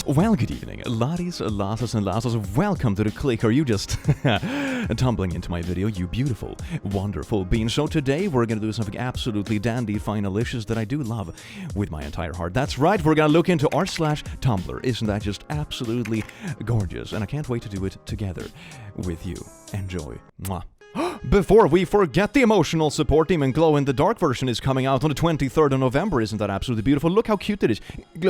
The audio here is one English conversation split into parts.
Well, good evening, laddies, lasses, and lasses. Welcome to the click. Are you just tumbling into my video, you beautiful, wonderful being? So today we're gonna do something absolutely dandy, finalicious that I do love with my entire heart. That's right, we're gonna look into r/Tumblr. Isn't that just absolutely gorgeous? And I can't wait to do it together with you. Enjoy. Mwah. Before we forget, the emotional support team and glow-in-the-dark version is coming out on the 23rd of November. Isn't that absolutely beautiful? Look how cute it is. It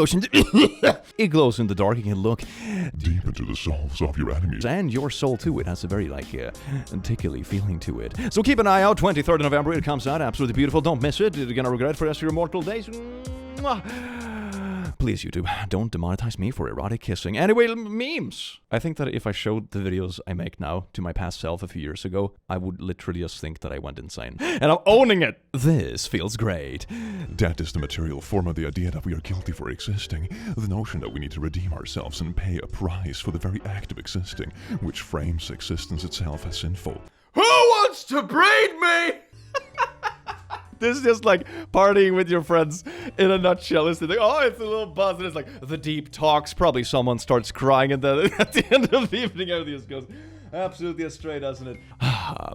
glows in the dark. You can look deep into the souls of your enemies. And your soul, too. It has a very, tickly feeling to it. So keep an eye out. 23rd of November, it comes out. Absolutely beautiful. Don't miss it. You're gonna regret it for the rest of your mortal days. Please, YouTube, don't demonetize me for erotic kissing. Anyway, memes! I think that if I showed the videos I make now to my past self a few years ago, I would literally just think that I went insane. And I'm owning it! This feels great. That is the material form of the idea that we are guilty for existing. The notion that we need to redeem ourselves and pay a price for the very act of existing, which frames existence itself as sinful. Who wants to breed me? This is just like partying with your friends in a nutshell. It's like, oh, it's a little buzz, and it's like the deep talks. Probably someone starts crying, and then at the end of the evening, everything just goes absolutely astray, doesn't it?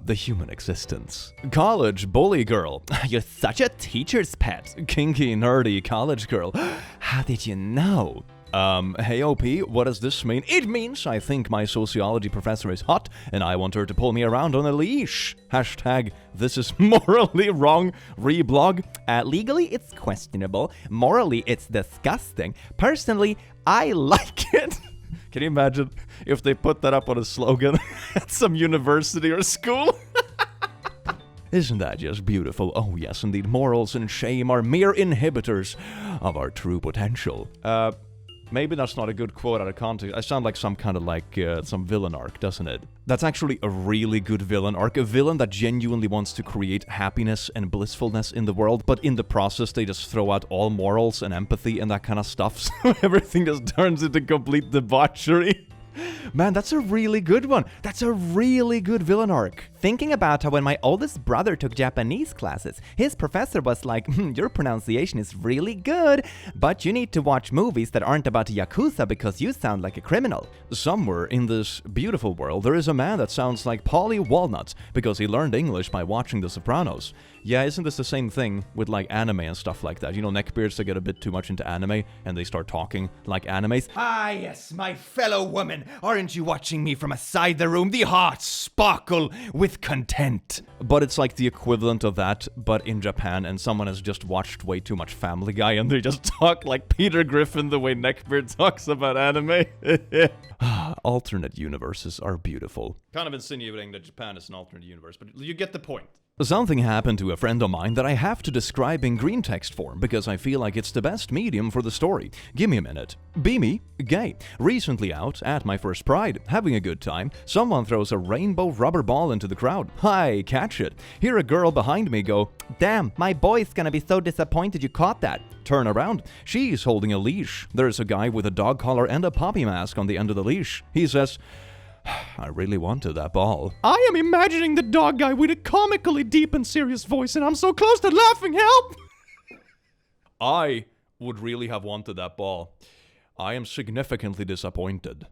The human existence. College bully girl. You're such a teacher's pet. Kinky, nerdy college girl. How did you know? Hey OP, what does this mean? It means I think my sociology professor is hot, and I want her to pull me around on a leash. Hashtag, this is morally wrong, reblog. Legally, it's questionable. Morally, it's disgusting. Personally, I like it. Can you imagine if they put that up on a slogan at some university or school? Isn't that just beautiful? Oh yes, indeed, morals and shame are mere inhibitors of our true potential. Maybe that's not a good quote out of context. I sound like some kind of some villain arc, doesn't it? That's actually a really good villain arc. A villain that genuinely wants to create happiness and blissfulness in the world, but in the process they just throw out all morals and empathy and that kind of stuff, so everything just turns into complete debauchery. Man, that's a really good one. That's a really good villain arc. Thinking about how when my oldest brother took Japanese classes, his professor was like, your pronunciation is really good, but you need to watch movies that aren't about Yakuza because you sound like a criminal. Somewhere in this beautiful world, there is a man that sounds like Paulie Walnuts because he learned English by watching The Sopranos. Yeah, isn't this the same thing with anime and stuff like that? You know, neckbeards that get a bit too much into anime and they start talking like animes. Ah yes, my fellow woman, aren't you watching me from aside the room? The heart sparkle with content. But it's like the equivalent of that, but in Japan, and someone has just watched way too much Family Guy and they just talk like Peter Griffin the way neckbeard talks about anime. Alternate universes are beautiful. Kind of insinuating that Japan is an alternate universe, but you get the point. Something happened to a friend of mine that I have to describe in green text form because I feel like it's the best medium for the story. Give me a minute. Beamy, gay. Recently out at my first Pride, having a good time, someone throws a rainbow rubber ball into the crowd. I catch it. Hear a girl behind me go, damn, my boy's gonna be so disappointed you caught that. Turn around. She's holding a leash. There's a guy with a dog collar and a poppy mask on the end of the leash. He says, I really wanted that ball. I am imagining the dog guy with a comically deep and serious voice, and I'm so close to laughing, help! I would really have wanted that ball. I am significantly disappointed.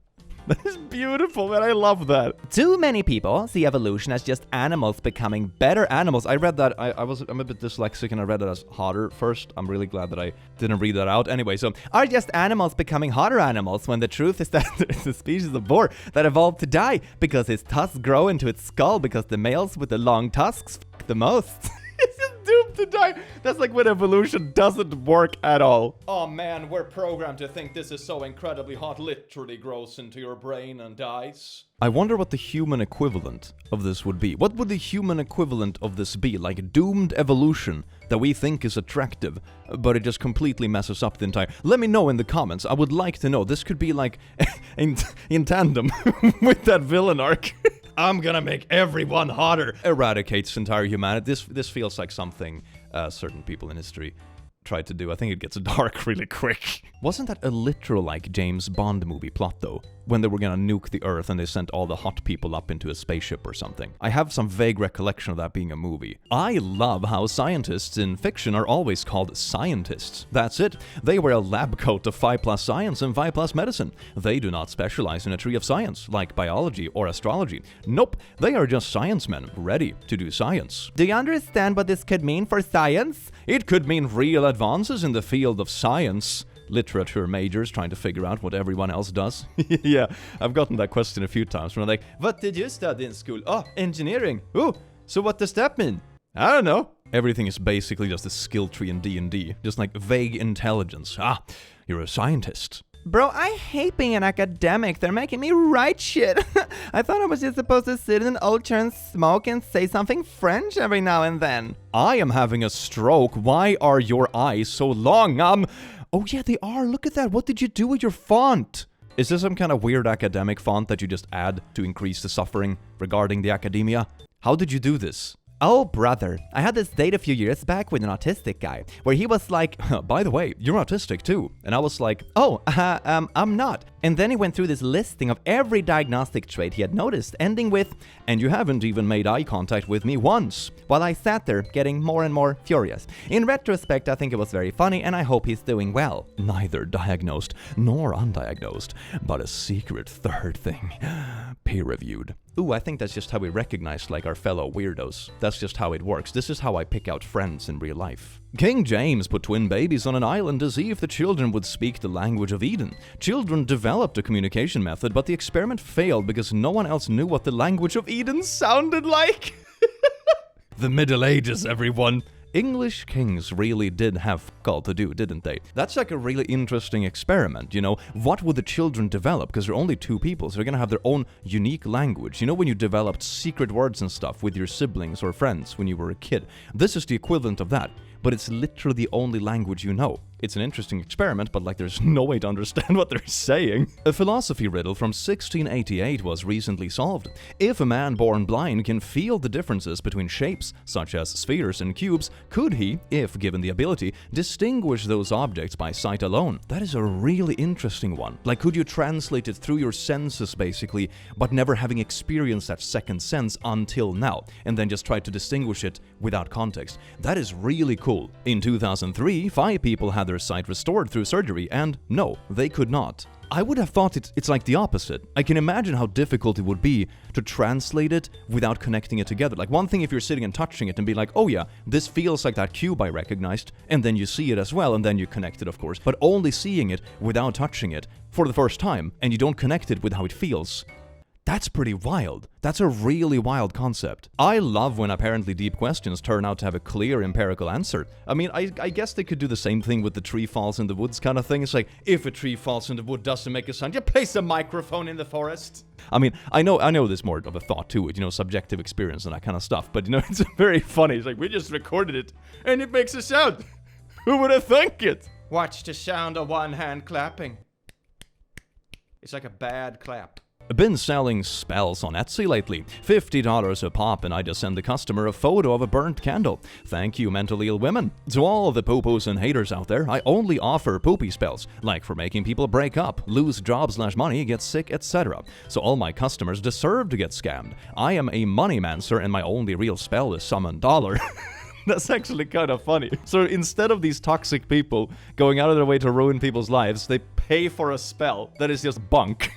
That is beautiful, man. I love that. Too many people see evolution as just animals becoming better animals. I read that. I'm a bit dyslexic and I read that as hotter first. I'm really glad that I didn't read that out. Anyway, so are just animals becoming hotter animals when the truth is that there's a species of boar that evolved to die because its tusks grow into its skull because the males with the long tusks f*** the most. It's just doomed to die. That's like when evolution doesn't work at all. Oh man, we're programmed to think this is so incredibly hot, literally grows into your brain and dies. I wonder what the human equivalent of this would be. What would the human equivalent of this be? Like doomed evolution that we think is attractive, but it just completely messes up the entire... Let me know in the comments. I would like to know. This could be like in tandem with that villain arc. I'm gonna make everyone hotter. Eradicates entire humanity. This feels like something certain people in history try to do. I think it gets dark really quick. Wasn't that a literal, like, James Bond movie plot, though? When they were gonna nuke the Earth and they sent all the hot people up into a spaceship or something. I have some vague recollection of that being a movie. I love how scientists in fiction are always called scientists. That's it. They wear a lab coat of 5+ science and 5+ medicine. They do not specialize in a tree of science, like biology or astrology. Nope, they are just science men, ready to do science. Do you understand what this could mean for science? It could mean real advances in the field of science. Literature majors trying to figure out what everyone else does. Yeah, I've gotten that question a few times when I'm like, what did you study in school? Oh, engineering. Oh, so what does that mean? I don't know. Everything is basically just a skill tree in D&D. Just like vague intelligence. Ah, you're a scientist. Bro, I hate being an academic. They're making me write shit. I thought I was just supposed to sit in an old chair and smoke and say something French every now and then. I am having a stroke. Why are your eyes so long? Oh yeah, they are. Look at that. What did you do with your font? Is this some kind of weird academic font that you just add to increase the suffering regarding the academia? How did you do this? Oh, brother, I had this date a few years back with an autistic guy, where he was like, by the way, you're autistic too. And I was like, oh, I'm not. And then he went through this listing of every diagnostic trait he had noticed, ending with, and you haven't even made eye contact with me once. While I sat there, getting more and more furious. In retrospect, I think it was very funny, and I hope he's doing well. Neither diagnosed nor undiagnosed, but a secret third thing. Peer-reviewed. Ooh, I think that's just how we recognize, like, our fellow weirdos. That's just how it works. This is how I pick out friends in real life. King James put twin babies on an island to see if the children would speak the language of Eden. Children developed a communication method, but the experiment failed because no one else knew what the language of Eden sounded like. The Middle Ages, everyone. English kings really did have fuck to do, didn't they? That's like a really interesting experiment, you know? What would the children develop? Because they're only two people, so they're gonna have their own unique language. You know when you developed secret words and stuff with your siblings or friends when you were a kid? This is the equivalent of that, but it's literally the only language you know. It's an interesting experiment, but like there's no way to understand what they're saying. A philosophy riddle from 1688 was recently solved. If a man born blind can feel the differences between shapes, such as spheres and cubes, could he, if given the ability, distinguish those objects by sight alone? That is a really interesting one. Like, could you translate it through your senses, basically, but never having experienced that second sense until now, and then just try to distinguish it without context? That is really cool. In 2003, 5 people had their sight restored through surgery, and no, they could not. I would have thought it's like the opposite. I can imagine how difficult it would be to translate it without connecting it together. Like, one thing if you're sitting and touching it and be like, oh yeah, this feels like that cube I recognized, and then you see it as well, and then you connect it, of course. But only seeing it without touching it for the first time, and you don't connect it with how it feels. That's pretty wild. That's a really wild concept. I love when apparently deep questions turn out to have a clear empirical answer. I mean, I guess they could do the same thing with the tree falls in the woods kind of thing. It's like, if a tree falls in the wood doesn't make a sound, you place a microphone in the forest. I mean, I know there's more of a thought to it, you know, subjective experience and that kind of stuff. But, you know, it's very funny. It's like, we just recorded it and it makes a sound. Who would have thunk it? Watch the sound of one hand clapping. It's like a bad clap. Been selling spells on Etsy lately. $50 a pop, and I just send the customer a photo of a burnt candle. Thank you, mentally ill women. To all the poopos and haters out there, I only offer poopy spells, like for making people break up, lose jobs/money, get sick, etc. So all my customers deserve to get scammed. I am a money-mancer, and my only real spell is summon dollar. That's actually kind of funny. So instead of these toxic people going out of their way to ruin people's lives, they pay for a spell that is just bunk.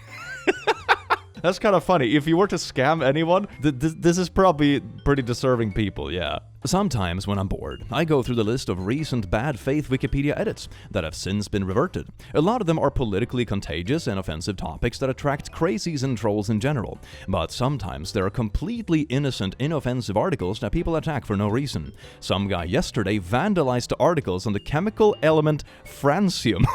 That's kind of funny. If you were to scam anyone, this is probably pretty deserving people, yeah. Sometimes when I'm bored, I go through the list of recent bad faith Wikipedia edits that have since been reverted. A lot of them are politically contagious and offensive topics that attract crazies and trolls in general. But sometimes there are completely innocent, inoffensive articles that people attack for no reason. Some guy yesterday vandalized articles on the chemical element francium.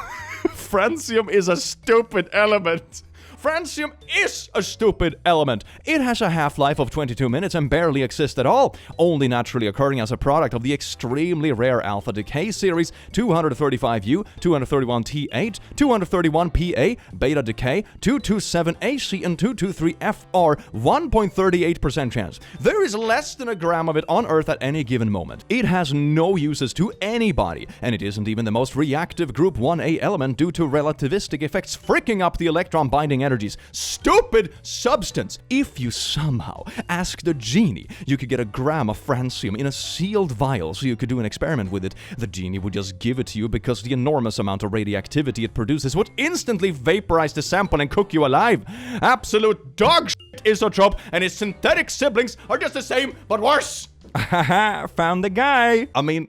Francium is a stupid element. francium is a stupid element. It has a half-life of 22 minutes and barely exists at all, only naturally occurring as a product of the extremely rare alpha decay series 235U, 231T8, 231PA, beta decay, 227AC, and 223FR, 1.38% chance. There is less than a gram of it on Earth at any given moment. It has no uses to anybody, and it isn't even the most reactive group 1A element due to relativistic effects freaking up the electron binding energies. Stupid substance! If you somehow asked a genie you could get a gram of francium in a sealed vial so you could do an experiment with it, the genie would just give it to you because the enormous amount of radioactivity it produces would instantly vaporize the sample and cook you alive. Absolute dog shit, isotrope, and his synthetic siblings are just the same, but worse! Haha, found the guy! I mean,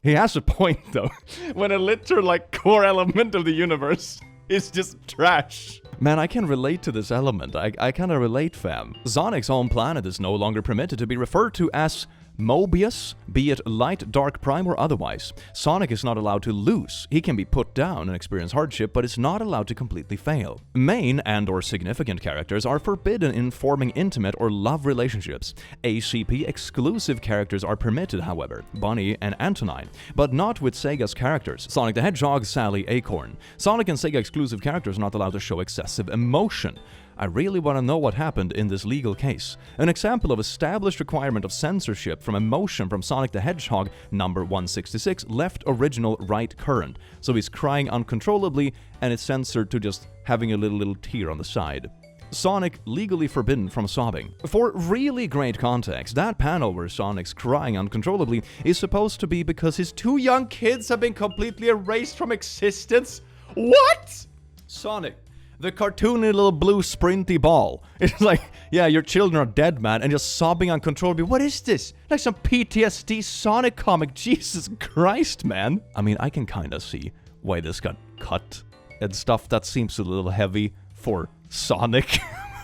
he has a point though. When a literal core element of the universe is just trash. Man, I can relate to this element. I kinda relate, fam. Sonic's home planet is no longer permitted to be referred to as Mobius, be it light, dark, prime, or otherwise. Sonic is not allowed to lose. He can be put down and experience hardship, but is not allowed to completely fail. Main and or significant characters are forbidden in forming intimate or love relationships. ACP exclusive characters are permitted, however, Bunny and Antonine, but not with Sega's characters, Sonic the Hedgehog, Sally, Acorn. Sonic and Sega exclusive characters are not allowed to show excessive emotion. I really want to know what happened in this legal case. An example of established requirement of censorship from emotion from Sonic the Hedgehog number 166 left original right current. So he's crying uncontrollably and it's censored to just having a little tear on the side. Sonic legally forbidden from sobbing. For really great context, that panel where Sonic's crying uncontrollably is supposed to be because his two young kids have been completely erased from existence. What? Sonic, the cartoony little blue sprinty ball. It's like, yeah, your children are dead, man, and just sobbing uncontrollably. What is this? Like some PTSD Sonic comic. Jesus Christ, man. I mean, I can kinda see why this got cut and stuff. That seems a little heavy for Sonic.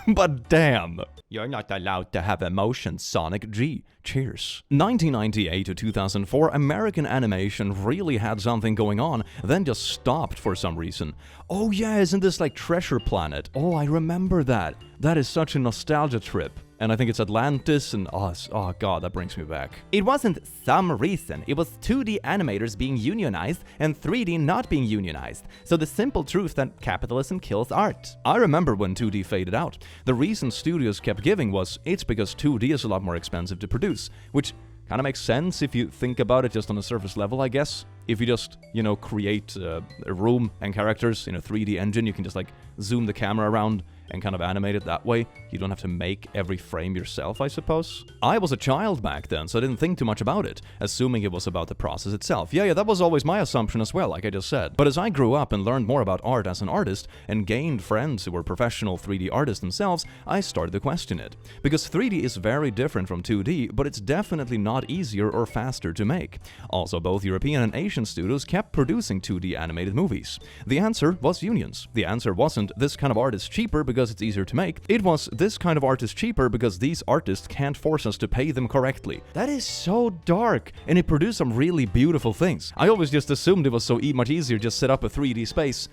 But damn. You're not allowed to have emotions, Sonic. Gee, cheers. 1998 to 2004, American animation really had something going on, then just stopped for some reason. Oh yeah, isn't this like Treasure Planet? Oh, I remember that. That is such a nostalgia trip. And I think it's Atlantis and oh god, that brings me back. It wasn't some reason, it was 2D animators being unionized and 3D not being unionized. So the simple truth that capitalism kills art. I remember when 2D faded out. The reason studios kept giving was, it's because 2D is a lot more expensive to produce, which kind of makes sense if you think about it just on a surface level, I guess. If you just, create a room and characters in a 3D engine, you can just zoom the camera around and kind of animate it that way. You don't have to make every frame yourself, I suppose. I was a child back then, so I didn't think too much about it, assuming it was about the process itself. Yeah, that was always my assumption as well, like I just said. But as I grew up and learned more about art as an artist, and gained friends who were professional 3D artists themselves, I started to question it. Because 3D is very different from 2D, but it's definitely not easier or faster to make. Also, both European and Asian studios kept producing 2D animated movies. The answer was unions. The answer wasn't, this kind of art is cheaper because it's easier to make. It was, this kind of art is cheaper because these artists can't force us to pay them correctly. That is so dark, and it produced some really beautiful things. I always just assumed it was so much easier to just set up a 3D space,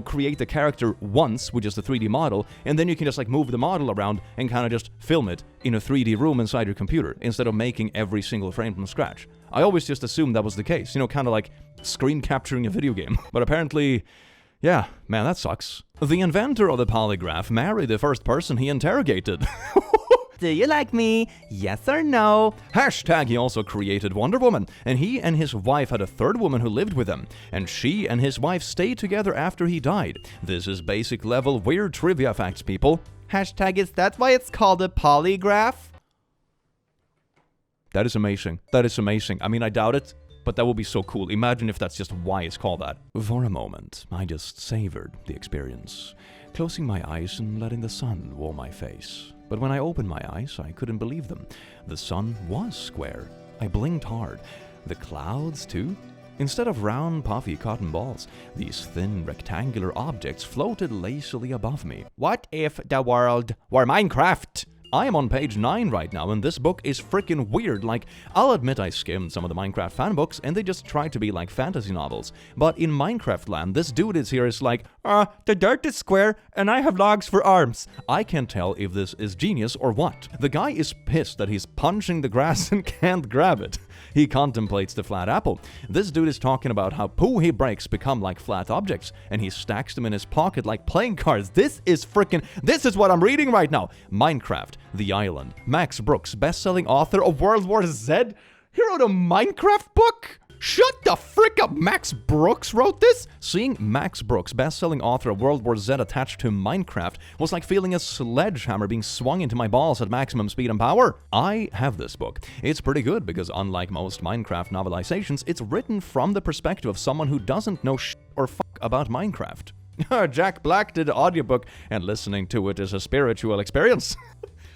create the character once with just a 3D model, and then you can just move the model around and kind of just film it in a 3D room inside your computer, instead of making every single frame from scratch. I always just assumed that was the case, kind of like screen capturing a video game. But apparently, yeah, man, that sucks. The inventor of the polygraph married the first person he interrogated. Do you like me? Yes or no? Hashtag he also created Wonder Woman, and he and his wife had a third woman who lived with him, and she and his wife stayed together after he died. This is basic level weird trivia facts, people. Hashtag is that why it's called a polygraph? That is amazing. That is amazing. I mean, I doubt it, but that would be so cool. Imagine if that's just why it's called that. For a moment, I just savored the experience, closing my eyes and letting the sun warm my face. But when I opened my eyes, I couldn't believe them. The sun was square. I blinked hard. The clouds, too? Instead of round, puffy cotton balls, these thin, rectangular objects floated lazily above me. What if the world were Minecraft? I am on page 9 right now, and this book is freaking weird. Like, I'll admit I skimmed some of the Minecraft fan books, and they just try to be like fantasy novels. But in Minecraft land, this dude is like, the dirt is square, and I have logs for arms. I can't tell if this is genius or what. The guy is pissed that he's punching the grass and can't grab it. He contemplates the flat apple. This dude is talking about how poo he breaks become like flat objects, and he stacks them in his pocket like playing cards. This is what I'm reading right now. Minecraft, The Island. Max Brooks, best-selling author of World War Z. He wrote a Minecraft book? Shut the frick up! Max Brooks wrote this? Seeing Max Brooks, best-selling author of World War Z, attached to Minecraft was like feeling a sledgehammer being swung into my balls at maximum speed and power. I have this book. It's pretty good because unlike most Minecraft novelizations, it's written from the perspective of someone who doesn't know shit or fuck about Minecraft. Jack Black did the audiobook, and listening to it is a spiritual experience.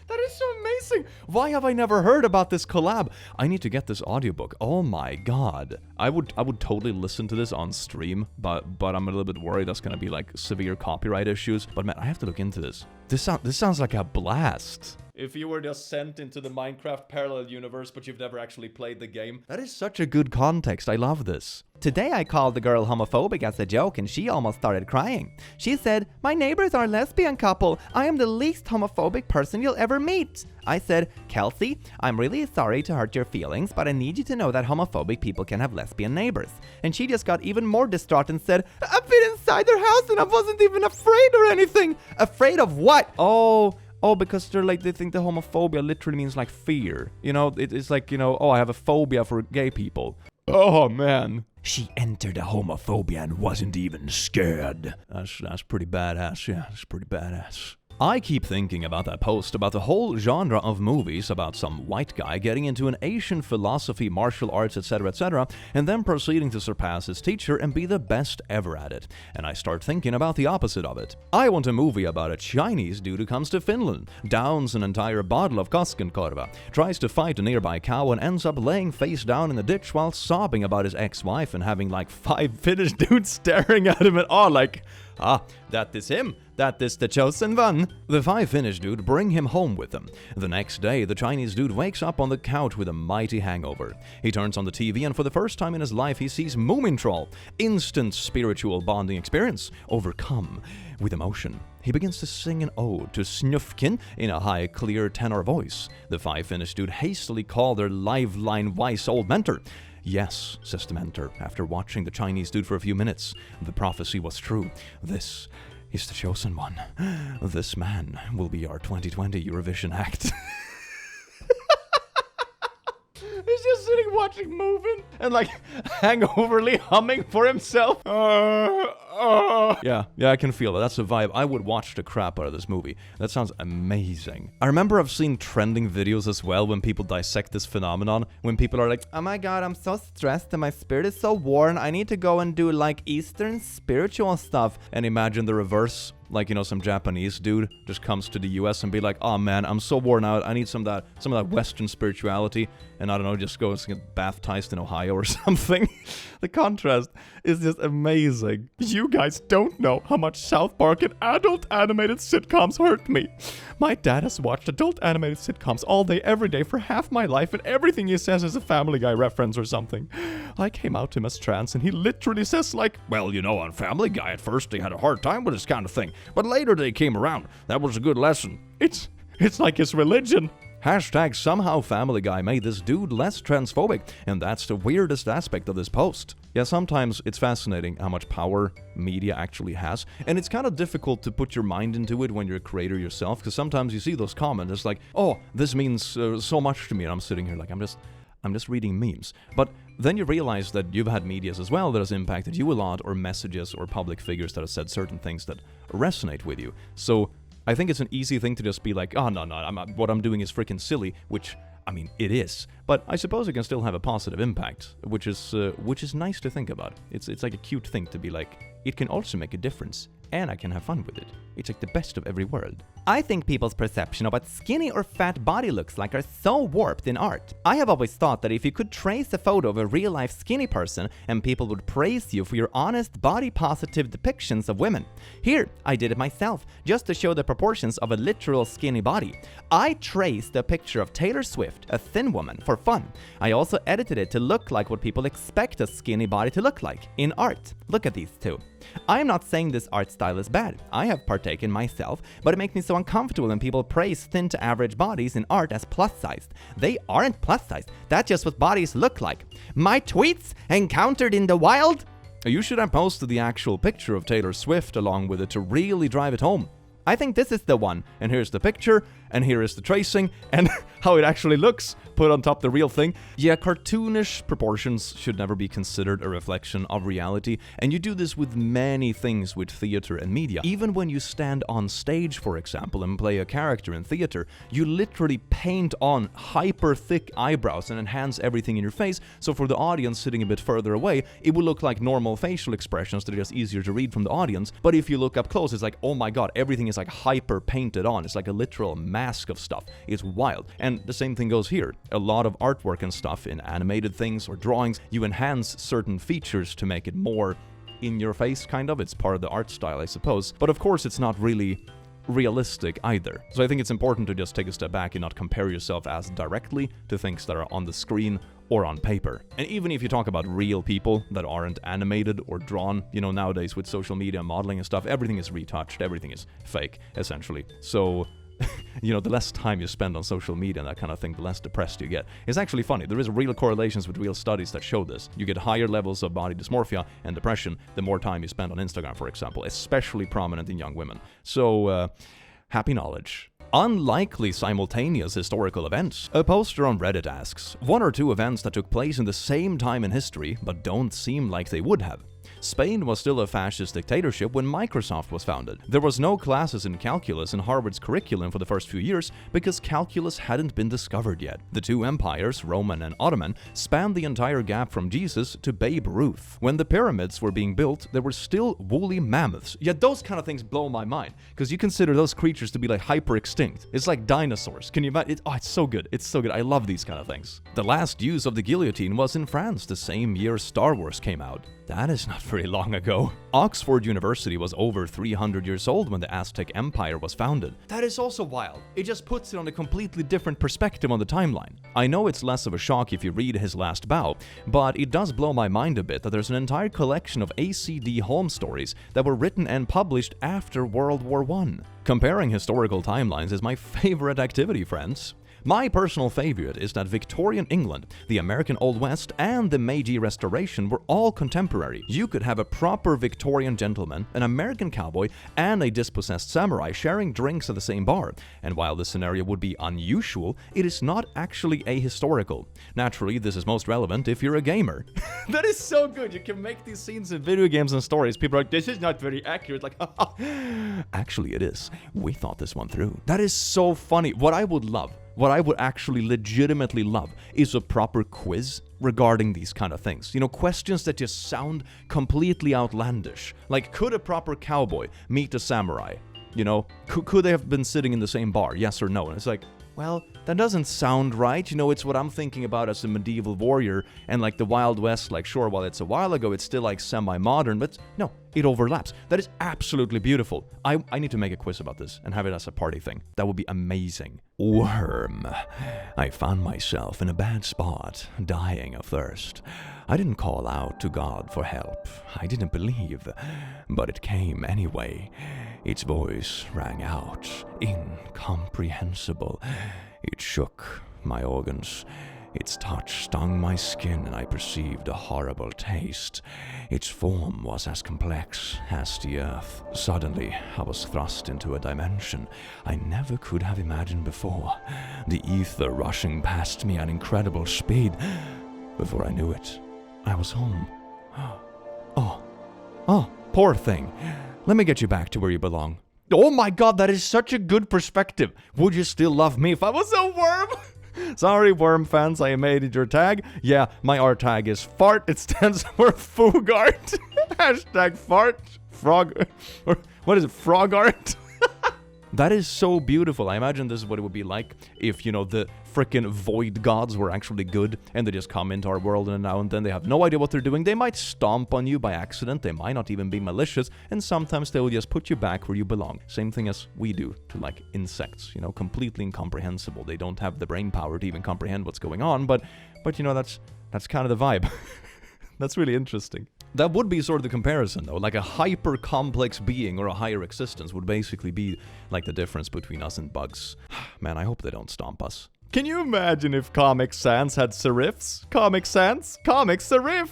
That is so amazing! Why have I never heard about this collab? I need to get this audiobook. Oh my god. I would totally listen to this on stream, but I'm a little bit worried that's gonna be like severe copyright issues. But man, I have to look into this. This sounds like a blast. If you were just sent into the Minecraft parallel universe, but you've never actually played the game. That is such a good context. I love this. Today I called the girl homophobic as a joke, and she almost started crying. She said, "My neighbors are a lesbian couple. I am the least homophobic person you'll ever meet." I said, "Kelsey, I'm really sorry to hurt your feelings, but I need you to know that homophobic people can have lesbian neighbors." And she just got even more distraught and said, "I've been inside their house and I wasn't even afraid or anything." Afraid of what? Oh, because they think the homophobia literally means like fear. You know, it's like, you know, oh, I have a phobia for gay people. Oh, man. She entered a homophobia and wasn't even scared. That's pretty badass, yeah, that's pretty badass. I keep thinking about that post about the whole genre of movies about some white guy getting into an Asian philosophy, martial arts, etc., and then proceeding to surpass his teacher and be the best ever at it. And I start thinking about the opposite of it. I want a movie about a Chinese dude who comes to Finland, downs an entire bottle of Koskenkorva, tries to fight a nearby cow, and ends up laying face down in the ditch while sobbing about his ex-wife and having like 5 Finnish dudes staring at him and all like, that is him. That is the chosen one. The 5 Finnish dude bring him home with them. The next day, the Chinese dude wakes up on the couch with a mighty hangover. He turns on the TV, and for the first time in his life, he sees Moomin Troll. Instant spiritual bonding experience. Overcome with emotion. He begins to sing an ode to Snufkin in a high, clear tenor voice. The 5 Finnish dude hastily call their lifeline-wise old mentor. "Yes," says the mentor, after watching the Chinese dude for a few minutes. The prophecy was true. This is the chosen one. This man will be our 2020 Eurovision act. He's just sitting watching Moving and like hangoverly humming for himself. Yeah, I can feel it. That's a vibe. I would watch the crap out of this movie. That sounds amazing. I remember I've seen trending videos as well when people dissect this phenomenon. When people are like, "Oh my god, I'm so stressed and my spirit is so worn. I need to go and do like Eastern spiritual stuff." And imagine the reverse. Like, you know, some Japanese dude just comes to the US and be like, "Oh man, I'm so worn out. I need some of that Western spirituality." And I don't know, just go and get baptized in Ohio or something. The contrast is just amazing. You guys don't know how much South Park and adult animated sitcoms hurt me. My dad has watched adult animated sitcoms all day, every day for half my life, and everything he says is a Family Guy reference or something. I came out to him as trans, and he literally says like, "Well, you know, on Family Guy at first they had a hard time with this kind of thing, but later they came around. That was a good lesson." It's like his religion. Hashtag somehow Family Guy made this dude less transphobic, and that's the weirdest aspect of this post. Yeah, sometimes it's fascinating how much power media actually has, and it's kind of difficult to put your mind into it when you're a creator yourself, because sometimes you see those comments, it's like, "Oh, this means so much to me," and I'm sitting here like, I'm just reading memes. But then you realize that you've had medias as well that has impacted you a lot, or messages or public figures that have said certain things that resonate with you. So I think it's an easy thing to just be like, "Oh, no, what I'm doing is freaking silly," which, I mean, it is. But I suppose it can still have a positive impact, which is nice to think about. It's like a cute thing to be like, it can also make a difference, and I can have fun with it. It's like the best of every world. I think people's perception of what skinny or fat body looks like are so warped in art. I have always thought that if you could trace a photo of a real-life skinny person and people would praise you for your honest, body-positive depictions of women. Here, I did it myself, just to show the proportions of a literal skinny body. I traced a picture of Taylor Swift, a thin woman, for fun. I also edited it to look like what people expect a skinny body to look like in art. Look at these two. I am not saying this art style is bad. I have partaken myself, but it makes me so uncomfortable when people praise thin to average bodies in art as plus-sized. They aren't plus-sized. That's just what bodies look like. My tweets encountered in the wild? You should have posted the actual picture of Taylor Swift along with it to really drive it home. I think this is the one, and here's the picture, and here is the tracing, and how it actually looks, put on top the real thing. Yeah, cartoonish proportions should never be considered a reflection of reality, and you do this with many things with theater and media. Even when you stand on stage, for example, and play a character in theater, you literally paint on hyper thick eyebrows and enhance everything in your face, so for the audience sitting a bit further away, it will look like normal facial expressions that are just easier to read from the audience, but if you look up close, it's like, oh my god, everything is like hyper painted on. It's like a literal mask of stuff. It's wild. And the same thing goes here. A lot of artwork and stuff in animated things or drawings, you enhance certain features to make it more in your face, kind of. It's part of the art style, I suppose. But of course, it's not really realistic either. So I think it's important to just take a step back and not compare yourself as directly to things that are on the screen or on paper. And even if you talk about real people that aren't animated or drawn, you know, nowadays with social media modeling and stuff, everything is retouched, everything is fake, essentially. So, you know, the less time you spend on social media and that kind of thing, the less depressed you get. It's actually funny. There is real correlations with real studies that show this. You get higher levels of body dysmorphia and depression the more time you spend on Instagram, for example, especially prominent in young women. So, happy knowledge. Unlikely simultaneous historical events. A poster on Reddit asks, one or two events that took place in the same time in history, but don't seem like they would have. Spain was still a fascist dictatorship when Microsoft was founded. There was no classes in calculus in Harvard's curriculum for the first few years because calculus hadn't been discovered yet. The two empires, Roman and Ottoman, spanned the entire gap from Jesus to Babe Ruth. When the pyramids were being built, there were still woolly mammoths. Yeah, those kind of things blow my mind because you consider those creatures to be like hyper extinct. It's like dinosaurs. Can you imagine? It's so good. It's so good. I love these kind of things. The last use of the guillotine was in France the same year Star Wars came out. That is not very long ago. Oxford University was over 300 years old when the Aztec Empire was founded. That is also wild. It just puts it on a completely different perspective on the timeline. I know it's less of a shock if you read His Last Bow, but it does blow my mind a bit that there's an entire collection of ACD home stories that were written and published after World War I. Comparing historical timelines is my favorite activity, friends. My personal favorite is that Victorian England, the American Old West, and the Meiji Restoration were all contemporary. You could have a proper Victorian gentleman, an American cowboy, and a dispossessed samurai sharing drinks at the same bar. And while this scenario would be unusual, it is not actually ahistorical. Naturally, this is most relevant if you're a gamer. That is so good. You can make these scenes in video games and stories. People are like, this is not very accurate. Like, actually it is. We thought this one through. That is so funny. What I would actually legitimately love is a proper quiz regarding these kind of things. You know, questions that just sound completely outlandish. Like, could a proper cowboy meet a samurai? You know, could they have been sitting in the same bar? Yes or no? And it's like, well, that doesn't sound right. You know, it's what I'm thinking about as a medieval warrior, and like the Wild West, like sure, while it's a while ago, it's still like semi-modern, but no, it overlaps. That is absolutely beautiful. I need to make a quiz about this and have it as a party thing. That would be amazing. Worm. I found myself in a bad spot, dying of thirst. I didn't call out to God for help. I didn't believe, but it came anyway. Its voice rang out, incomprehensible. It shook my organs. Its touch stung my skin, and I perceived a horrible taste. Its form was as complex as the earth. Suddenly, I was thrust into a dimension I never could have imagined before. The ether rushing past me at incredible speed. Before I knew it, I was home. Oh, poor thing. Let me get you back to where you belong. Oh my god, that is such a good perspective. Would you still love me if I was a worm? Sorry, worm fans, I made it your tag. Yeah, my art tag is fart. It stands for Foog Art. Hashtag fart. Frog. Or what is it? Frog art? That is so beautiful. I imagine this is what it would be like if, you know, the frickin' void gods were actually good and they just come into our world and now and then they have no idea what they're doing. They might stomp on you by accident. They might not even be malicious. And sometimes they will just put you back where you belong. Same thing as we do to, like, insects, you know, completely incomprehensible. They don't have the brain power to even comprehend what's going on. But you know, that's kind of the vibe. That's really interesting. That would be sort of the comparison, though. Like a hyper-complex being or a higher existence would basically be like the difference between us and bugs. Man, I hope they don't stomp us. Can you imagine if Comic Sans had serifs? Comic Sans? Comic serif?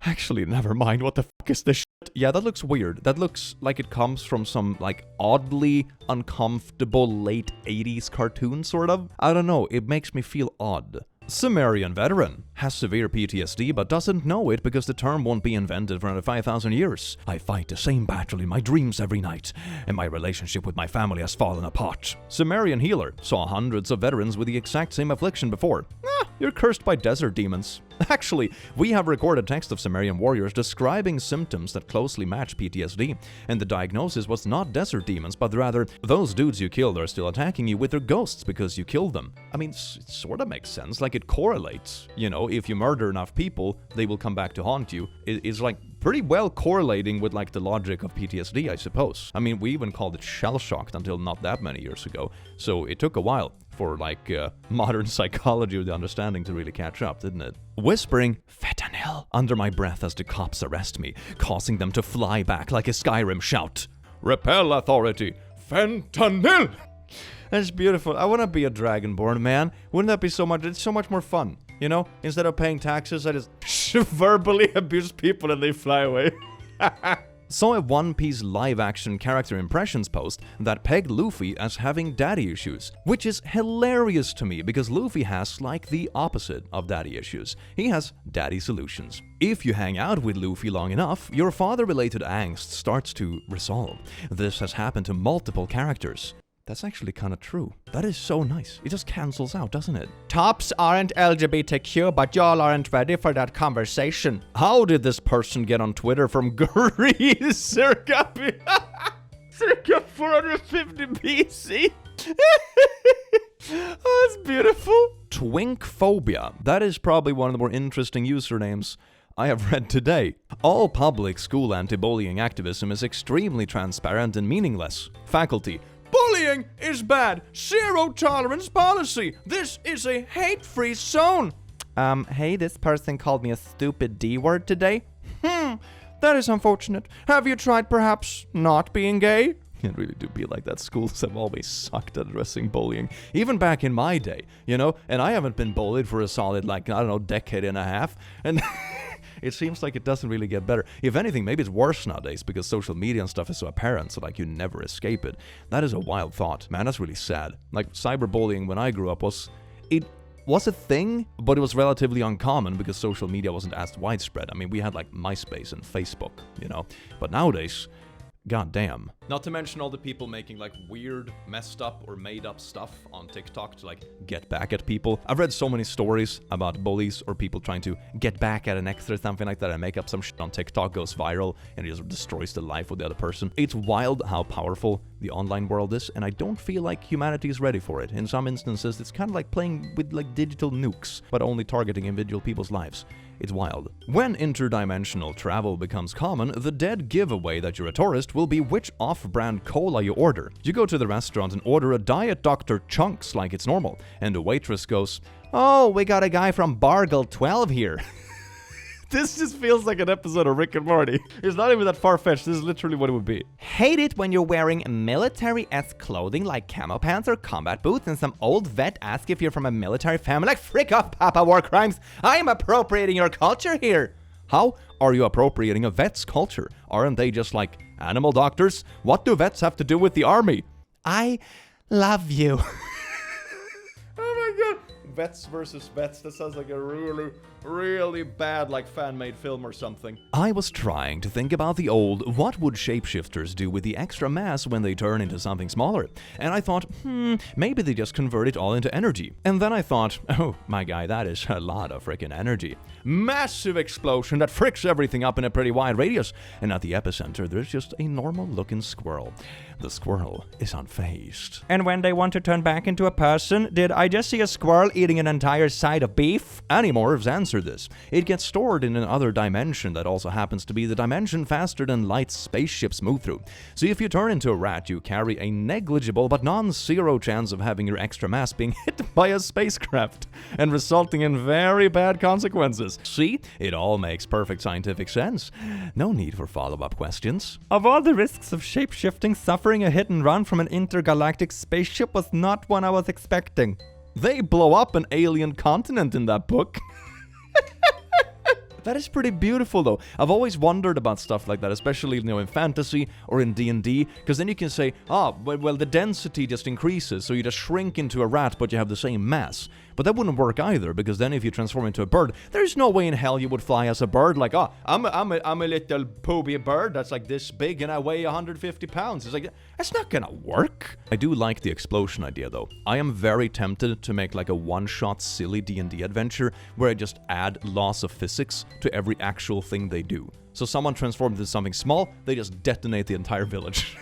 Actually, never mind. What the fuck is this shit? Yeah, that looks weird. That looks like it comes from some, like, oddly uncomfortable late 80s cartoon, sort of. I don't know. It makes me feel odd. Sumerian veteran has severe PTSD but doesn't know it because the term won't be invented for another 5,000 years. I fight the same battle in my dreams every night, and my relationship with my family has fallen apart. Sumerian healer saw hundreds of veterans with the exact same affliction before. You're cursed by desert demons. Actually, we have recorded text of Sumerian warriors describing symptoms that closely match PTSD, and the diagnosis was not desert demons, but rather, those dudes you killed are still attacking you with their ghosts because you killed them. I mean, it sort of makes sense, like it correlates. You know, if you murder enough people, they will come back to haunt you. It's like pretty well correlating with like the logic of PTSD, I suppose. I mean, we even called it shell-shocked until not that many years ago, so it took a while for like modern psychology or the understanding to really catch up, didn't it? Whispering fentanyl under my breath as the cops arrest me, causing them to fly back like a Skyrim shout. Repel authority, fentanyl! That's beautiful. I want to be a Dragonborn, man. Wouldn't that be so much? It's so much more fun. You know, instead of paying taxes, I just verbally abuse people and they fly away. Saw a One Piece live-action character impressions post that pegged Luffy as having daddy issues, which is hilarious to me because Luffy has like the opposite of daddy issues. He has daddy solutions. If you hang out with Luffy long enough, your father-related angst starts to resolve. This has happened to multiple characters. That's actually kind of true. That is so nice. It just cancels out, doesn't it? Tops aren't LGBTQ, but y'all aren't ready for that conversation. How did this person get on Twitter from Greece circa 450 BC? Oh, that's beautiful. Twinkphobia. That is probably one of the more interesting usernames I have read today. All public school anti-bullying activism is extremely transparent and meaningless. Faculty. Bullying is bad. Zero tolerance policy. This is a hate-free zone. Hey, this person called me a stupid D-word today. That is unfortunate. Have you tried perhaps not being gay? It really do be like that. Schools have always sucked at addressing bullying. Even back in my day, you know? And I haven't been bullied for a solid, like, I don't know, decade and a half. And it seems like it doesn't really get better. If anything, maybe it's worse nowadays because social media and stuff is so apparent, so like you never escape it. That is a wild thought. Man, that's really sad. Like cyberbullying when I grew up was a thing, but it was relatively uncommon because social media wasn't as widespread. I mean, we had like MySpace and Facebook, you know. But nowadays, goddamn. Not to mention all the people making like weird, messed up or made up stuff on TikTok to like get back at people. I've read so many stories about bullies or people trying to get back at an ex or something like that and make up some shit on TikTok, goes viral, and it just destroys the life of the other person. It's wild how powerful the online world is, and I don't feel like humanity is ready for it. In some instances, it's kind of like playing with like digital nukes, but only targeting individual people's lives. It's wild. When interdimensional travel becomes common, the dead giveaway that you're a tourist will be which off-brand cola you order. You go to the restaurant and order a Diet Dr. Chunks like it's normal, and the waitress goes, "Oh, we got a guy from Bargle 12 here." This just feels like an episode of Rick and Morty. It's not even that far-fetched. This is literally what it would be. Hate it when you're wearing military-esque clothing like camo pants or combat boots and some old vet asks if you're from a military family. Like, frick off, Papa War Crimes. I am appropriating your culture here. How are you appropriating a vet's culture? Aren't they just like animal doctors? What do vets have to do with the army? I love you. Oh my god. Vets versus Vets. That sounds like a really, really bad, like, fan-made film or something. I was trying to think about the old, what would shapeshifters do with the extra mass when they turn into something smaller? And I thought, maybe they just convert it all into energy. And then I thought, oh, my guy, that is a lot of freaking energy. Massive explosion that fricks everything up in a pretty wide radius. And at the epicenter, there's just a normal-looking squirrel. The squirrel is unfazed. And when they want to turn back into a person, did I just see a squirrel eating an entire side of beef? Animorphs answer this. It gets stored in another dimension that also happens to be the dimension faster than light spaceships move through. So if you turn into a rat, you carry a negligible but non-zero chance of having your extra mass being hit by a spacecraft and resulting in very bad consequences. See? It all makes perfect scientific sense. No need for follow-up questions. Of all the risks of shapeshifting, suffering a hit and run from an intergalactic spaceship was not one I was expecting. They blow up an alien continent in that book. That is pretty beautiful, though. I've always wondered about stuff like that, especially, in fantasy or in D&D, because then you can say, well, the density just increases, so you just shrink into a rat, but you have the same mass. But that wouldn't work either, because then if you transform into a bird, there's no way in hell you would fly as a bird, like, I'm a little poopy bird that's like this big and I weigh 150 pounds. It's like, that's not gonna work. I do like the explosion idea, though. I am very tempted to make like a one-shot silly D&D adventure where I just add laws of physics to every actual thing they do. So someone transforms into something small, they just detonate the entire village,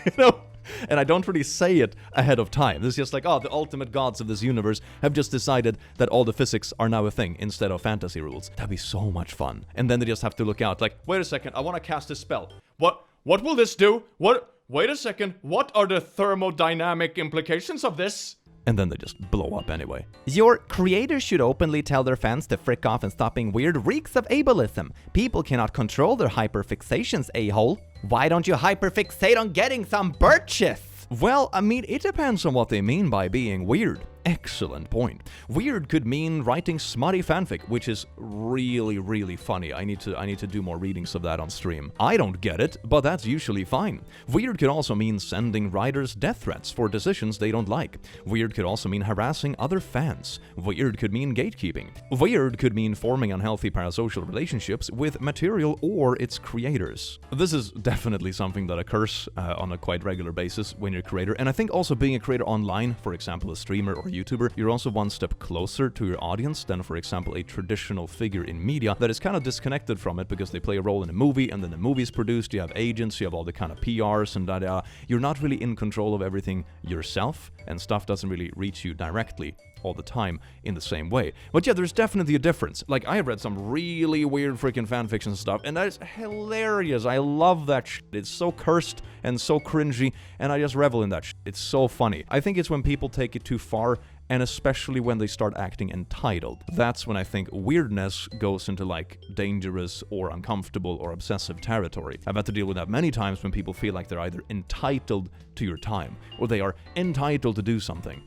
And I don't really say it ahead of time. It's just like, the ultimate gods of this universe have just decided that all the physics are now a thing instead of fantasy rules. That'd be so much fun. And then they just have to look out like, wait a second, I want to cast a spell. What will this do? Wait a second, what are the thermodynamic implications of this? And then they just blow up anyway. Your creators should openly tell their fans to frick off and stop being weird reeks of ableism. People cannot control their hyperfixations, a-hole. Why don't you hyperfixate on getting some birches? Well, I mean, it depends on what they mean by being weird. Excellent point. Weird could mean writing smutty fanfic, which is really, really funny. I need to do more readings of that on stream. I don't get it, but that's usually fine. Weird could also mean sending writers death threats for decisions they don't like. Weird could also mean harassing other fans. Weird could mean gatekeeping. Weird could mean forming unhealthy parasocial relationships with material or its creators. This is definitely something that occurs on a quite regular basis when you're a creator, and I think also being a creator online, for example a streamer or YouTuber, you're also one step closer to your audience than, for example, a traditional figure in media that is kind of disconnected from it because they play a role in a movie and then the movie's produced, you have agents, you have all the kind of PRs and da-da. You're not really in control of everything yourself, and stuff doesn't really reach you directly all the time in the same way. But yeah, there's definitely a difference. Like, I have read some really weird freaking fanfiction stuff, and that is hilarious. I love that shit. It's so cursed and so cringy, and I just revel in that shit. It's so funny. I think it's when people take it too far, and especially when they start acting entitled. That's when I think weirdness goes into like dangerous or uncomfortable or obsessive territory. I've had to deal with that many times when people feel like they're either entitled to your time or they are entitled to do something.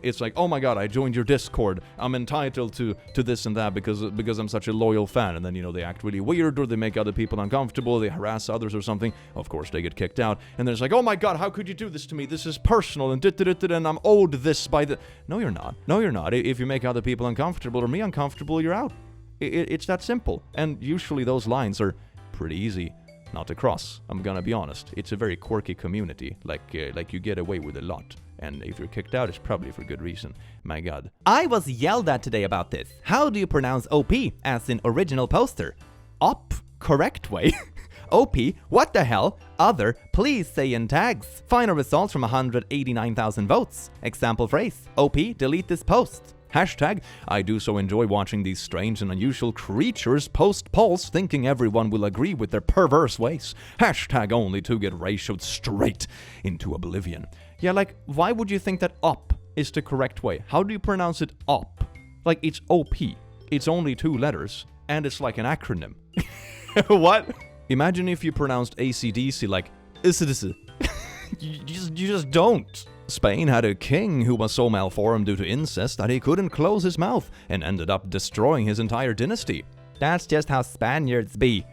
It's like, oh my god, I joined your Discord. I'm entitled to this and that because I'm such a loyal fan. And then, they act really weird or they make other people uncomfortable. They harass others or something. Of course, they get kicked out. And then it's like, oh my god, how could you do this to me? This is personal and and I'm owed this by the... No, you're not. No, you're not. If you make other people uncomfortable or me uncomfortable, you're out. It's that simple. And usually those lines are pretty easy not to cross. I'm gonna be honest. It's a very quirky community. Like you get away with a lot. And if you're kicked out, it's probably for good reason. My god. I was yelled at today about this. How do you pronounce OP as in original poster? Op, correct way. OP, what the hell? Other, please say in tags. Final results from 189,000 votes. Example phrase, OP, delete this post. Hashtag, I do so enjoy watching these strange and unusual creatures post polls thinking everyone will agree with their perverse ways. Hashtag only to get ratioed straight into oblivion. Yeah, like, why would you think that op is the correct way? How do you pronounce it op? Like, it's OP. It's only 2 letters, and it's like an acronym. What? Imagine if you pronounced AC/DC like ISIDISI. You just don't. Spain had a king who was so malformed due to incest that he couldn't close his mouth and ended up destroying his entire dynasty. That's just how Spaniards be.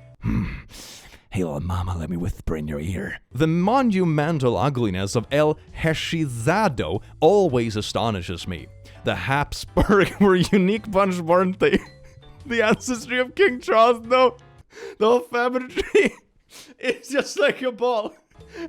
Hey, little mama, let me whisper in your ear. The monumental ugliness of El Heshizado always astonishes me. The Habsburg were a unique bunch, weren't they? The ancestry of King Charles, no. The whole family tree is just like a ball.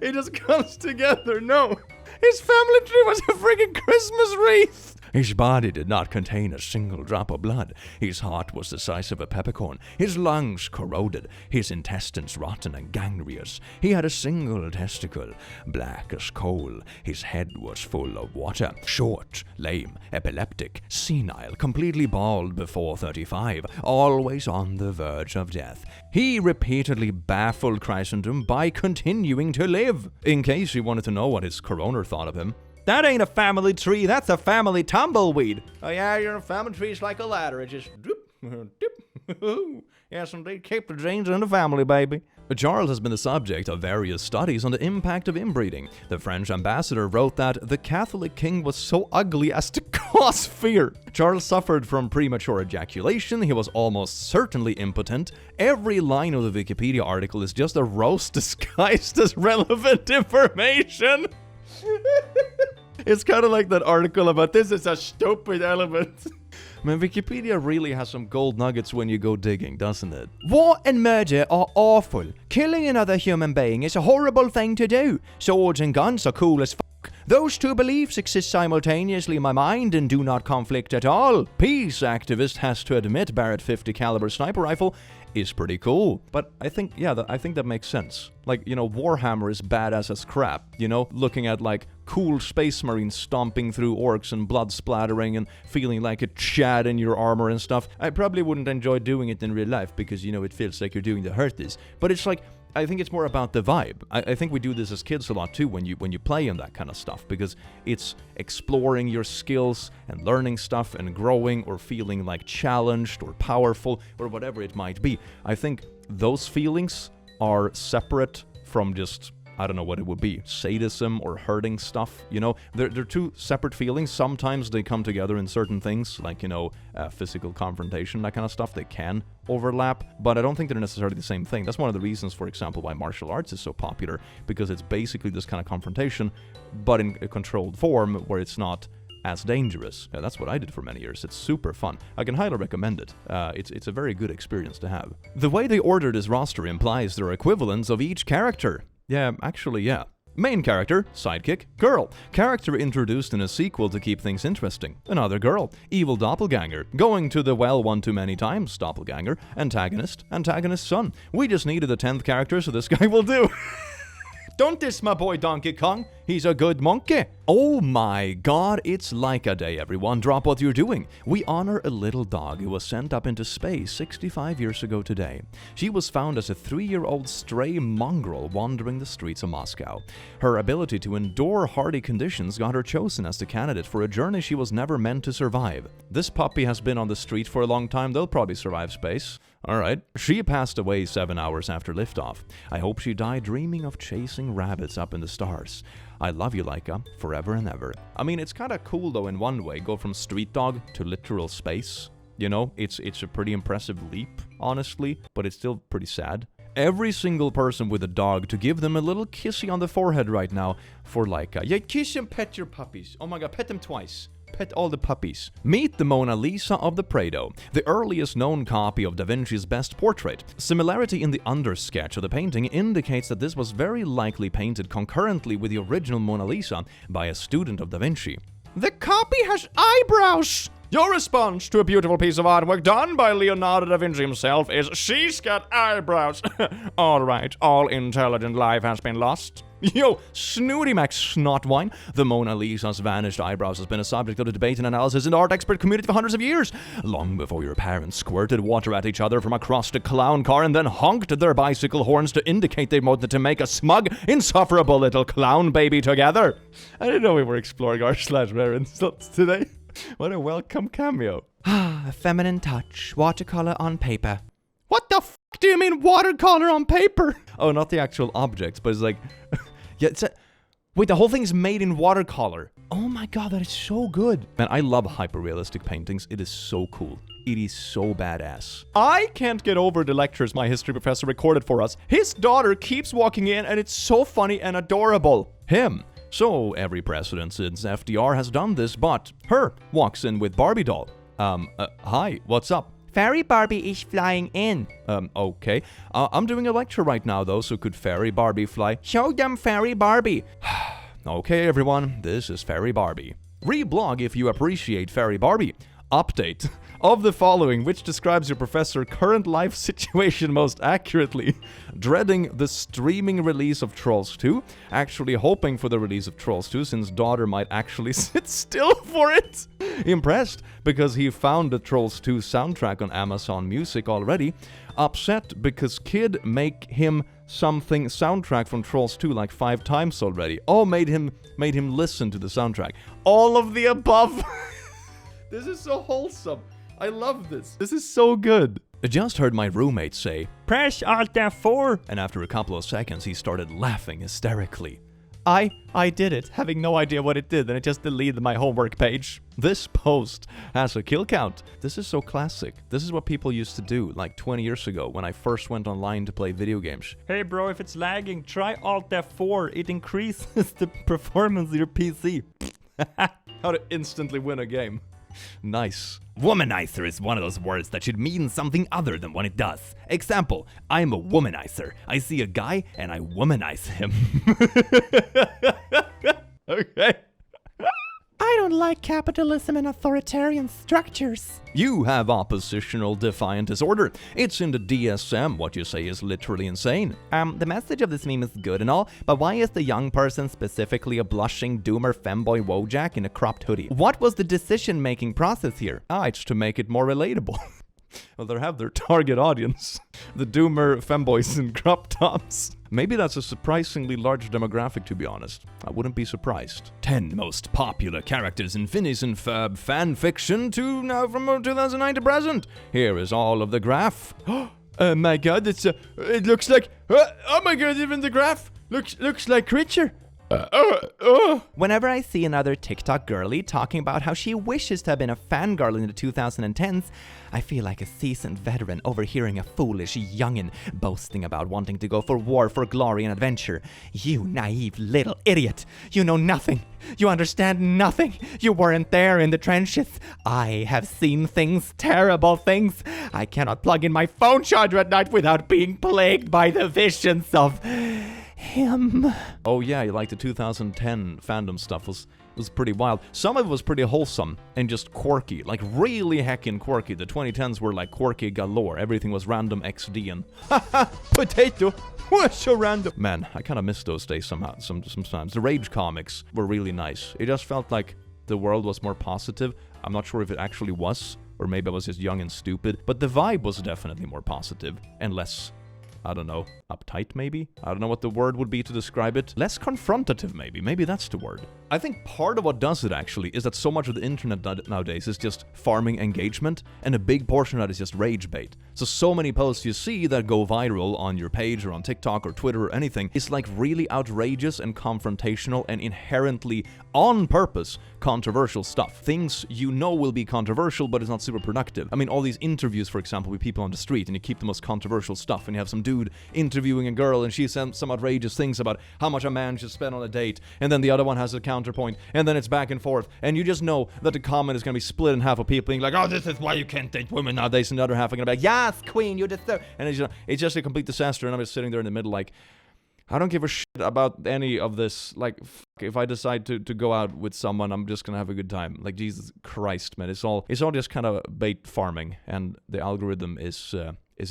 It just comes together, no. His family tree was a freaking Christmas wreath. His body did not contain a single drop of blood. His heart was the size of a peppercorn. His lungs corroded. His intestines rotten and gangrenous. He had a single testicle, black as coal. His head was full of water. Short, lame, epileptic, senile, completely bald before 35, always on the verge of death. He repeatedly baffled Christendom by continuing to live. In case you wanted to know what his coroner thought of him, that ain't a family tree, that's a family tumbleweed. Oh yeah, your family tree's like a ladder, it just doop, doop. Yes indeed, keep the genes in the family, baby. Charles has been the subject of various studies on the impact of inbreeding. The French ambassador wrote that the Catholic king was so ugly as to cause fear. Charles suffered from premature ejaculation, he was almost certainly impotent. Every line of the Wikipedia article is just a roast disguised as relevant information. It's kind of like that article about this is a stupid element. Man, Wikipedia really has some gold nuggets when you go digging, doesn't it? War and murder are awful. Killing another human being is a horrible thing to do. Swords and guns are cool as fuck. Those two beliefs exist simultaneously in my mind and do not conflict at all. Peace activist has to admit Barrett 50 caliber sniper rifle is pretty cool. But I think, I think that makes sense. Like, Warhammer is badass as crap, looking at like cool space marines stomping through orcs and blood splattering and feeling like a Chad in your armor and stuff. I probably wouldn't enjoy doing it in real life because, it feels like you're doing the hurties. But it's like, I think it's more about the vibe. I think we do this as kids a lot too when you play in that kind of stuff, because it's exploring your skills and learning stuff and growing or feeling like challenged or powerful or whatever it might be. I think those feelings are separate from just, I don't know what it would be, sadism or hurting stuff, They're two separate feelings. Sometimes they come together in certain things, like, physical confrontation, that kind of stuff. They can overlap, but I don't think they're necessarily the same thing. That's one of the reasons, for example, why martial arts is so popular, because it's basically this kind of confrontation, but in a controlled form where it's not as dangerous. Yeah, that's what I did for many years. It's super fun. I can highly recommend it. It's a very good experience to have. The way they ordered this roster implies there are equivalents of each character. Yeah, actually, yeah. Main character, sidekick, girl. Character introduced in a sequel to keep things interesting. Another girl. Evil doppelganger. Going to the well one too many times, doppelganger. Antagonist, antagonist's son. We just needed a 10th character, so this guy will do. Don't diss my boy Donkey Kong. He's a good monkey. Oh my god, it's Laika Day, everyone. Drop what you're doing. We honor a little dog who was sent up into space 65 years ago today. She was found as a 3-year-old stray mongrel wandering the streets of Moscow. Her ability to endure hardy conditions got her chosen as the candidate for a journey she was never meant to survive. This puppy has been on the street for a long time. They'll probably survive space. Alright. She passed away 7 hours after liftoff. I hope she died dreaming of chasing rabbits up in the stars. I love you, Laika, forever and ever. I mean, it's kind of cool though in one way. Go from street dog to literal space. It's a pretty impressive leap, honestly, but it's still pretty sad. Every single person with a dog to give them a little kissy on the forehead right now for Laika. Yeah, kiss and pet your puppies. Oh my god, pet them twice. Pet all the puppies. Meet the Mona Lisa of the Prado, the earliest known copy of Da Vinci's best portrait. Similarity in the undersketch of the painting indicates that this was very likely painted concurrently with the original Mona Lisa by a student of Da Vinci. The copy has eyebrows! Your response to a beautiful piece of artwork done by Leonardo da Vinci himself is, she's got eyebrows. Alright, all intelligent life has been lost. Yo, Snooty Mac Snotwine. The Mona Lisa's vanished eyebrows has been a subject of debate and analysis in the art expert community for hundreds of years. Long before your parents squirted water at each other from across the clown car and then honked their bicycle horns to indicate they wanted to make a smug, insufferable little clown baby together. I didn't know we were exploring r/rare insults today. What a welcome cameo. A feminine touch. Watercolor on paper. What the f*** do you mean watercolor on paper? Oh, not the actual objects, but it's like... yeah, wait, the whole thing's made in watercolor. Oh my god, that is so good. Man, I love hyper-realistic paintings. It is so cool. It is so badass. I can't get over the lectures my history professor recorded for us. His daughter keeps walking in and it's so funny and adorable. Him. So every president since FDR has done this, but her walks in with Barbie doll. Hi, what's up? Fairy Barbie is flying in. Okay. I'm doing a lecture right now though, so could Fairy Barbie fly? Show them Fairy Barbie. Okay, everyone, this is Fairy Barbie. Reblog if you appreciate Fairy Barbie. Update. Of the following, which describes your professor's current life situation most accurately? Dreading the streaming release of Trolls 2, actually hoping for the release of Trolls 2 since daughter might actually sit still for it. Impressed because he found the Trolls 2 soundtrack on Amazon Music already. Upset because kid make him something soundtrack from Trolls 2 like 5 times already. Oh, made him listen to the soundtrack. All of the above. This is so wholesome. I love this. This is so good. I just heard my roommate say, Press Alt F4. and after a couple of seconds he started laughing hysterically. I did it, having no idea what it did, and it just deleted my homework page. This post has a kill count. This is so classic. This is what people used to do like 20 years ago when I first went online to play video games. Hey bro, if it's lagging, try Alt F4. It increases the performance of your PC. How to instantly win a game. Nice. Womanizer is one of those words that should mean something other than what it does. Example, I'm a womanizer. I see a guy and I womanize him. Okay. I don't like capitalism and authoritarian structures. You have oppositional defiant disorder. It's in the DSM. What you say is literally insane. The message of this meme is good and all, but why is the young person specifically a blushing doomer femboy Wojak in a cropped hoodie? What was the decision-making process here? It's to make it more relatable. Well, they have their target audience. The doomer femboys in crop tops. Maybe that's a surprisingly large demographic, to be honest. I wouldn't be surprised. 10 most popular characters in Phineas and Ferb fanfiction to now from 2009 to present. Here is all of the graph. Oh my god, it looks like... oh my god, even the graph looks like creature. Whenever I see another TikTok girly talking about how she wishes to have been a fangirl in the 2010s, I feel like a seasoned veteran overhearing a foolish youngin' boasting about wanting to go for war for glory and adventure. You naive little idiot! You know nothing! You understand nothing! You weren't there in the trenches! I have seen things, terrible things! I cannot plug in my phone charger at night without being plagued by the visions of... him. Oh yeah, like the 2010 fandom stuff was pretty wild. Some of it was pretty wholesome and just quirky, like really heckin' quirky. The 2010s were like quirky galore. Everything was random XD and haha, potato. What's so random? Man, I kind of miss those days somehow. Sometimes the Rage comics were really nice. It just felt like the world was more positive. I'm not sure if it actually was, or maybe I was just young and stupid. But the vibe was definitely more positive and less, I don't know, uptight maybe? I don't know what the word would be to describe it. Less confrontative maybe. Maybe that's the word. I think part of what does it actually is that so much of the internet nowadays is just farming engagement, and a big portion of that is just rage bait. So many posts you see that go viral on your page or on TikTok or Twitter or anything is like really outrageous and confrontational and inherently on purpose controversial stuff. Things you know will be controversial, but it's not super productive. I mean, all these interviews, for example, with people on the street, and you keep the most controversial stuff, and you have some dude interviewing a girl, and she says some outrageous things about how much a man should spend on a date, and then the other one has a counterpoint, and then it's back and forth, and you just know that the comment is going to be split in half of people being like, oh, this is why you can't date women nowadays, and the other half are going to be like, yes, queen, you deserve, and it's just a complete disaster, and I'm just sitting there in the middle like, I don't give a shit about any of this. Like, if I decide to go out with someone, I'm just gonna have a good time. Like, Jesus Christ, man, it's all just kind of bait farming, and the algorithm is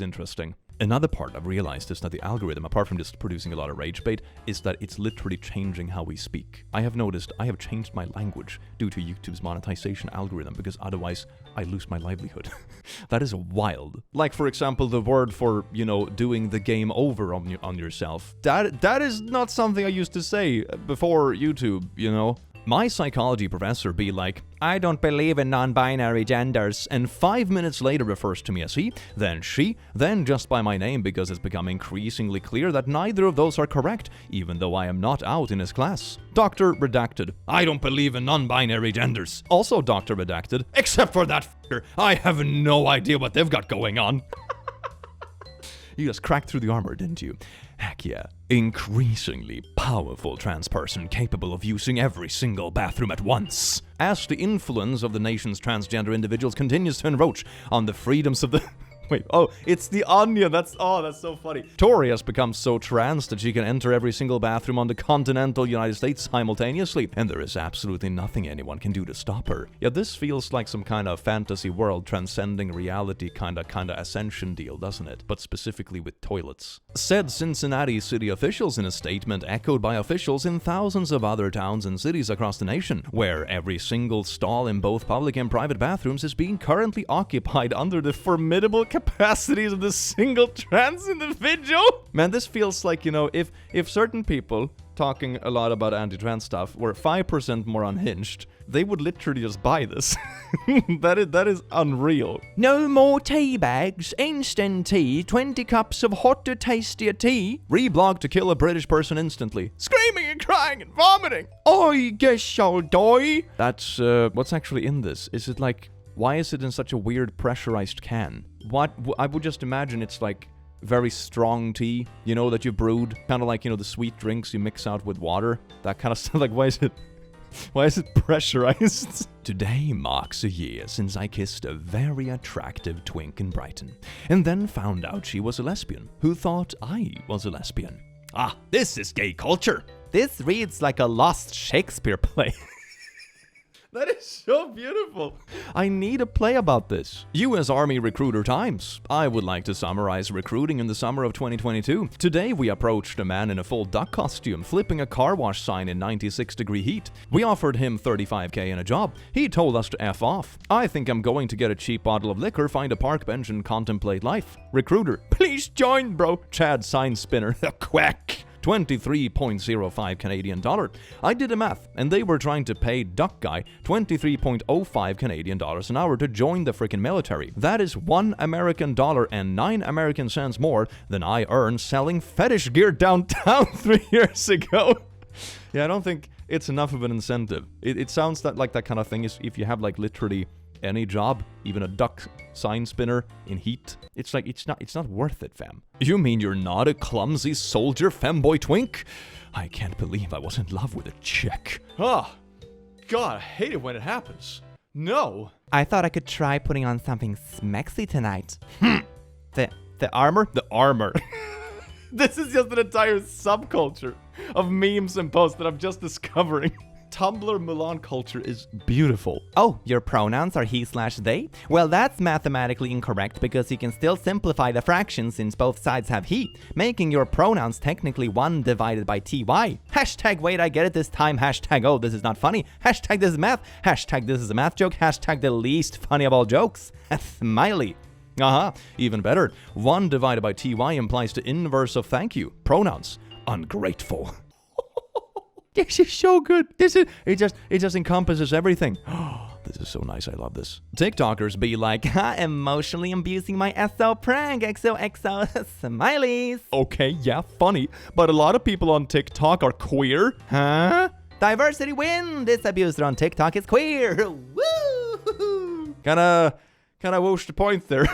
interesting. Another part I've realized is that the algorithm, apart from just producing a lot of rage bait, is that it's literally changing how we speak. I have noticed I have changed my language due to YouTube's monetization algorithm, because otherwise I lose my livelihood. That is wild. Like, for example, the word for, you know, doing the game over on yourself. That is not something I used to say before YouTube, you know? My psychology professor be like, I don't believe in non-binary genders, and 5 minutes later refers to me as he, then she, then just by my name, because it's become increasingly clear that neither of those are correct, even though I am not out in his class. Dr. Redacted, I don't believe in non-binary genders. Also Dr. Redacted, except for that f***er, I have no idea what they've got going on. You just cracked through the armor, didn't you? Heck yeah. Increasingly powerful trans person capable of using every single bathroom at once. As the influence of the nation's transgender individuals continues to encroach on the freedoms of the... Wait, oh, it's the Onion. That's so funny. Tori has become so trans that she can enter every single bathroom on the continental United States simultaneously, and there is absolutely nothing anyone can do to stop her. Yeah, this feels like some kind of fantasy world transcending reality kinda ascension deal, doesn't it? But specifically with toilets. Said Cincinnati city officials in a statement echoed by officials in thousands of other towns and cities across the nation, where every single stall in both public and private bathrooms is being currently occupied under the formidable capacities of the single trans individual. Man, this feels like, you know, if certain people talking a lot about anti-trans stuff were 5% more unhinged, they would literally just buy this. That is unreal. No more tea bags, instant tea, 20 cups of hotter, tastier tea. Reblog to kill a British person instantly. Screaming and crying and vomiting. I guess I'll die. That's, what's actually in this? Is it like, why is it in such a weird pressurized can? What? I would just imagine it's like very strong tea, you know, that you brewed. Kind of like, you know, the sweet drinks you mix out with water. That kind of stuff. Like, why is it pressurized? Today marks a year since I kissed a very attractive twink in Brighton, and then found out she was a lesbian who thought I was a lesbian. Ah, this is gay culture. This reads like a lost Shakespeare play. That is so beautiful. I need a play about this. U.S. Army Recruiter Times. I would like to summarize recruiting in the summer of 2022. Today we approached a man in a full duck costume flipping a car wash sign in 96-degree heat. We offered him $35K and a job. He told us to F off. I think I'm going to get a cheap bottle of liquor, find a park bench and contemplate life. Recruiter. Please join, bro. Chad sign spinner. The quack. 23.05 Canadian dollar. I did the math, and they were trying to pay Duck Guy 23.05 Canadian dollars an hour to join the freaking military. That is $1 American and 9 American cents more than I earned selling fetish gear downtown 3 years ago. Yeah, I don't think it's enough of an incentive. It sounds like that kind of thing is if you have like literally any job, even a duck sign spinner in heat. It's like, it's not worth it, fam. You mean you're not a clumsy soldier femboy twink? I can't believe I was in love with a chick. Oh, God, I hate it when it happens. No. I thought I could try putting on something smexy tonight. The armor? The armor. This is just an entire subculture of memes and posts that I'm just discovering. Tumblr Mulan culture is beautiful. Oh, your pronouns are he/they? Well, that's mathematically incorrect because you can still simplify the fraction since both sides have he, making your pronouns technically 1 divided by ty. Hashtag wait, I get it this time. Hashtag oh, this is not funny. Hashtag this is math. Hashtag this is a math joke. Hashtag the least funny of all jokes. A smiley. Even better. 1 divided by ty implies the inverse of thank you. Pronouns. Ungrateful. This is so good. It just encompasses everything. This is so nice. I love this. TikTokers be like, emotionally abusing my SO prank, XOXO smileys. Okay, yeah, funny. But a lot of people on TikTok are queer. Huh? Diversity win. This abuser on TikTok is queer. Woo! Kinda whoosh the point there.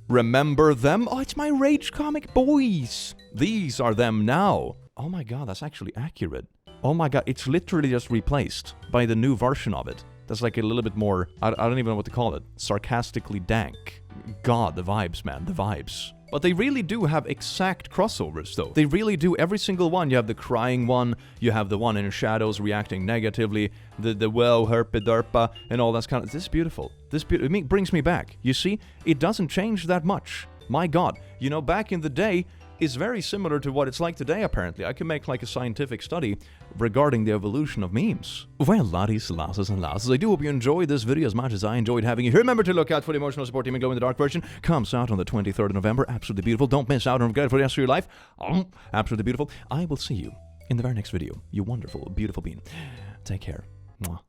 Remember them? Oh, it's my Rage Comic boys. These are them now. Oh my God, that's actually accurate. Oh my God, it's literally just replaced by the new version of it. That's like a little bit more, I don't even know what to call it, sarcastically dank. God, the vibes, man, the vibes. But they really do have exact crossovers, though. They really do, every single one. You have the crying one, you have the one in shadows reacting negatively, the well, herpa derpa, and all that kind of, this is beautiful. It brings me back. You see, it doesn't change that much. My God, you know, back in the day, is very similar to what it's like today, apparently. I can make like a scientific study regarding the evolution of memes. Well, laddies, lasses, and lasses, I do hope you enjoyed this video as much as I enjoyed having you here. Remember to look out for the emotional support team and Glow in the Dark version. Comes out on the 23rd of November. Absolutely beautiful. Don't miss out on it for the rest of your life. Absolutely beautiful. I will see you in the very next video. You wonderful, beautiful being. Take care. Mwah.